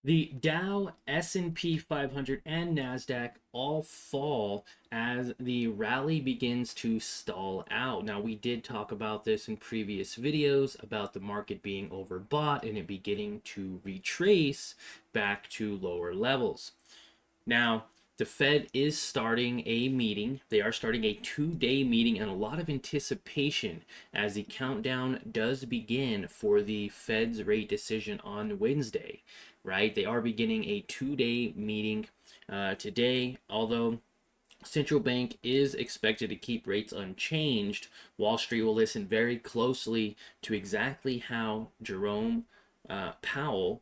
The Dow, S&P 500, and Nasdaq all fall as the rally begins to stall out. Now, we did talk about this in previous videos about the market being overbought and it beginning to retrace back to lower levels. Now, the Fed is starting a meeting. They are starting a 2-day meeting and a lot of anticipation as the countdown does begin for the Fed's rate decision on Wednesday, right? They are beginning a 2-day meeting today, although central bank is expected to keep rates unchanged. Wall Street will listen very closely to exactly how Jerome Powell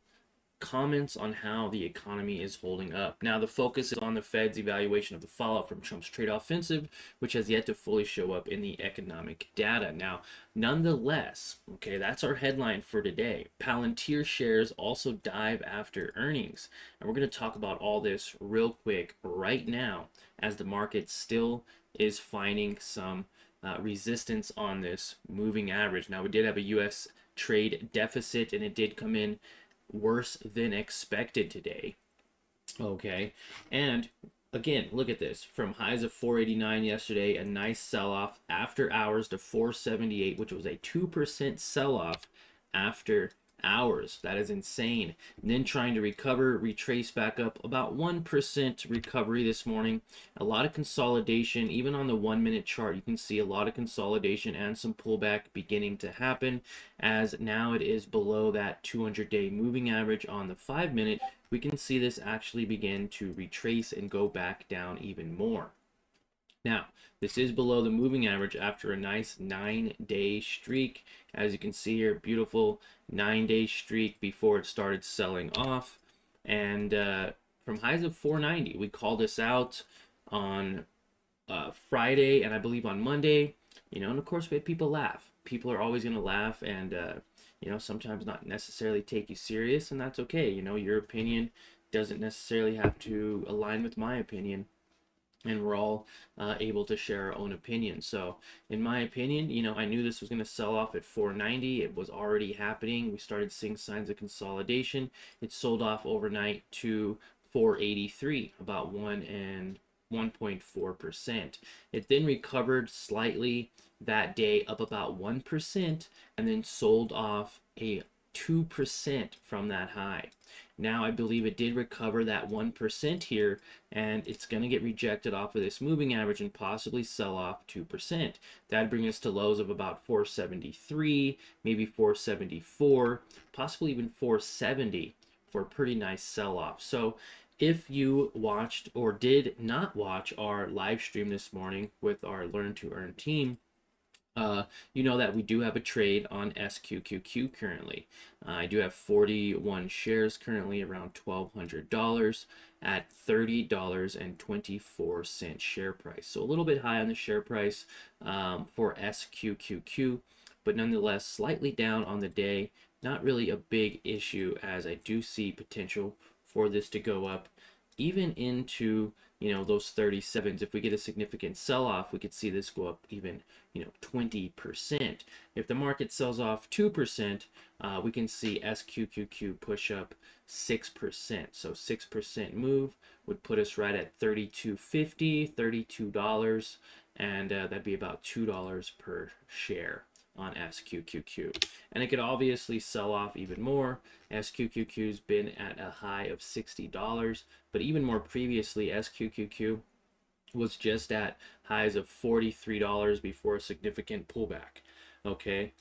comments on how the economy is holding up. Now, the focus is on the Fed's evaluation of the fallout from Trump's trade offensive, which has yet to fully show up in the economic data. Now, nonetheless, okay, that's our headline for today. Palantir shares also dive after earnings. And we're going to talk about all this real quick right now as the market still is finding some resistance on this moving average. Now, we did have a U.S. trade deficit and it did come in worse than expected today. Okay. And again, look at this. From highs of 489 yesterday, a nice sell off after hours to 478, which was a 2% sell off after hours. That is insane. And then trying to recover, retrace back up about 1% recovery this morning. A lot of consolidation, even on the 1 minute chart, you can see a lot of consolidation and some pullback beginning to happen as now it is below that 200-day moving average on the 5 minute. We can see this actually begin to retrace and go back down even more. Now, this is below the moving average after a nice 9-day streak. As you can see here, beautiful 9-day streak before it started selling off. And from highs of 490, we called this out on Friday and I believe on Monday. And of course, we had people laugh. People are always going to laugh and, sometimes not necessarily take you serious, and that's okay. Your opinion doesn't necessarily have to align with my opinion, and we're all able to share our own opinion. So in my opinion, I knew this was going to sell off at 490. It was already happening. We started seeing signs of consolidation. It sold off overnight to 483, about 1.4%. It then recovered slightly that day, up about 1%, and then sold off a 2% from that high. Now I believe it did recover that 1% here, and it's going to get rejected off of this moving average and possibly sell off 2%. That'd bring us to lows of about 473, maybe 474, possibly even 470 for a pretty nice sell-off. So if you watched or did not watch our live stream this morning with our Learn to Earn team, you know that we do have a trade on SQQQ currently. I do have 41 shares currently, around $1,200 at $30.24 share price. So a little bit high on the share price for SQQQ, but nonetheless slightly down on the day. Not really a big issue, as I do see potential for this to go up even into those 37s. If we get a significant sell-off, we could see this go up even 20%. If the market sells off 2%, we can see SQQQ push up 6%. So 6% move would put us right at $32.50, $32, and that'd be about $2 per share on SQQQ. And it could obviously sell off even more. SQQQ's been at a high of $60, but even more previously, SQQQ was just at highs of $43 before a significant pullback. Okay,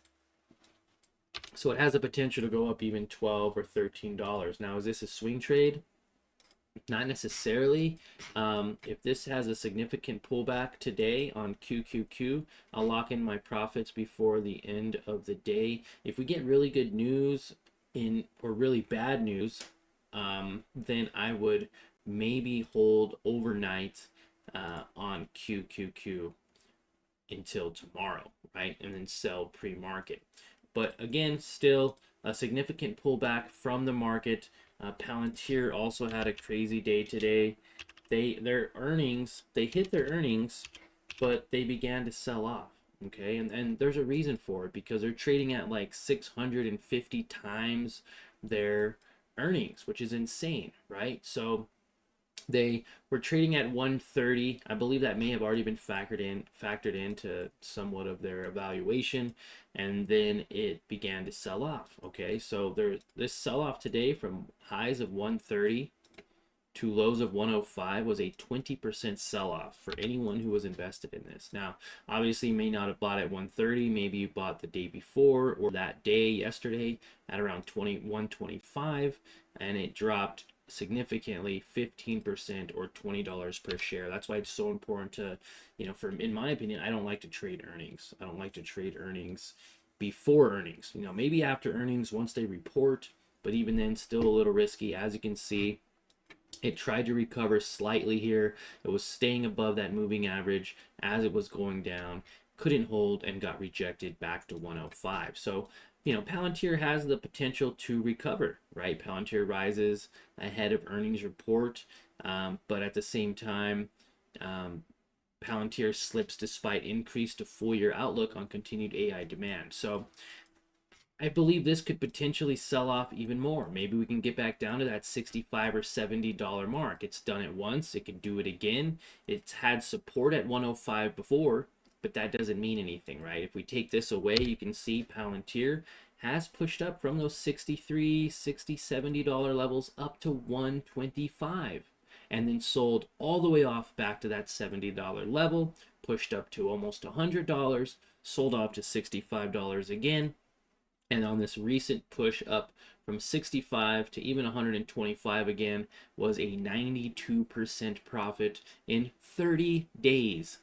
so it has the potential to go up even $12 or $13. Now, is this a swing trade? Not necessarily. If this has a significant pullback today on QQQ, I'll lock in my profits before the end of the day. If we get really good news or really bad news, then I would maybe hold overnight on QQQ until tomorrow, right? And then sell pre-market. But again, still a significant pullback from the market. Palantir also had a crazy day today. They hit their earnings, but they began to sell off. Okay, and there's a reason for it, because they're trading at like 650 times their earnings, which is insane, right? So they were trading at 130. I believe that may have already been factored into somewhat of their evaluation, and then it began to sell off. Okay, so this sell off today from highs of 130 to lows of 105 was a 20% sell off for anyone who was invested in this. Now, obviously, you may not have bought at 130. Maybe you bought the day before or that day yesterday at around 125, and it dropped significantly, 15% or $20 per share. That's why it's so important to, in my opinion, I don't like to trade earnings. I don't like to trade earnings before earnings. Maybe after earnings once they report, but even then, still a little risky. As you can see, it tried to recover slightly here. It was staying above that moving average as it was going down, couldn't hold, and got rejected back to 105. So, Palantir has the potential to recover, right? Palantir rises ahead of earnings report, but at the same time, Palantir slips despite increased full year outlook on continued AI demand. So, I believe this could potentially sell off even more. Maybe we can get back down to that $65 or $70 mark. It's done it once. It can do it again. It's had support at 105 before, but that doesn't mean anything, right? If we take this away, you can see Palantir has pushed up from those $63, $60, $70 levels up to 125, and then sold all the way off back to that $70 level, pushed up to almost $100, sold off to $65 again. And on this recent push up from 65 to even 125 again was a 92% profit in 30 days.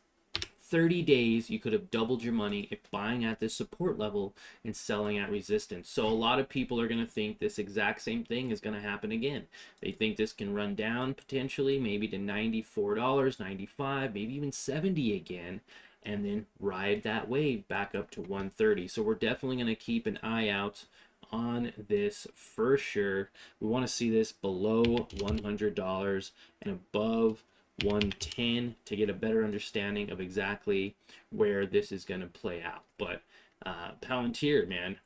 30 days, you could have doubled your money if buying at this support level and selling at resistance. So a lot of people are going to think this exact same thing is going to happen again. They think this can run down potentially maybe to $94, 95, maybe even 70 again, and then ride that wave back up to 130. So we're definitely going to keep an eye out on this for sure. We want to see this below $100 and above 110 to get a better understanding of exactly where this is going to play out. But Palantir, man,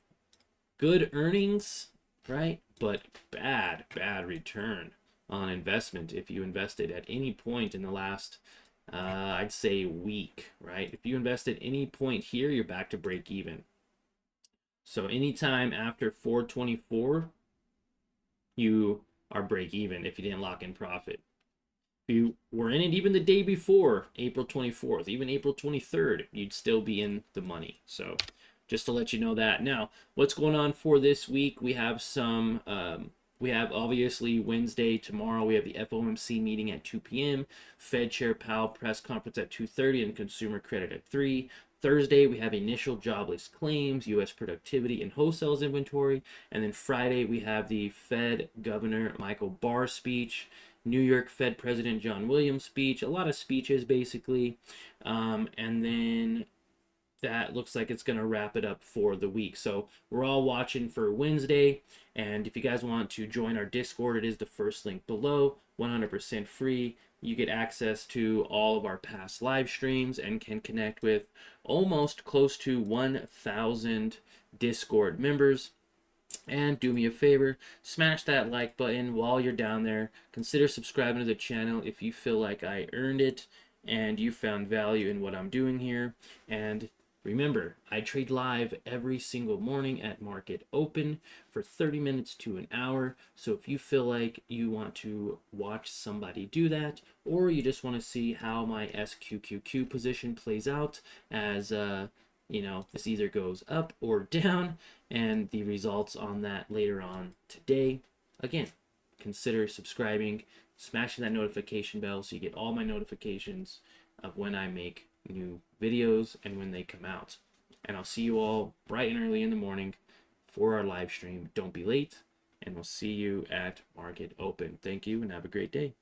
good earnings, right? But bad return on investment if you invested at any point in the last I'd say week, right? If you invest at any point here, you're back to break even. So anytime after 424, you are break even if you didn't lock in profit. If you were in it even the day before, April 24th, even April 23rd, you'd still be in the money. So just to let you know that. Now, what's going on for this week? We have some we have obviously Wednesday, tomorrow, we have the FOMC meeting at 2 p.m., Fed Chair Powell press conference at 2:30, and consumer credit at 3. Thursday, we have initial jobless claims, U.S. productivity, and wholesale inventory. And then Friday, we have the Fed Governor Michael Barr speech, New York Fed President John Williams speech, a lot of speeches basically. And then that looks like it's going to wrap it up for the week. So we're all watching for Wednesday. And if you guys want to join our Discord, it is the first link below, 100% free. You get access to all of our past live streams and can connect with almost close to 1,000 Discord members. And do me a favor, smash that like button while you're down there. Consider subscribing to the channel if you feel like I earned it and you found value in what I'm doing here. And remember, I trade live every single morning at market open for 30 minutes to an hour. So if you feel like you want to watch somebody do that, or you just want to see how my SQQQ position plays out as this either goes up or down, and the results on that later on today, again, consider subscribing, smashing that notification bell so you get all my notifications of when I make new videos and when they come out. And I'll see you all bright and early in the morning for our live stream. Don't be late, and we'll see you at market open. Thank you and have a great day.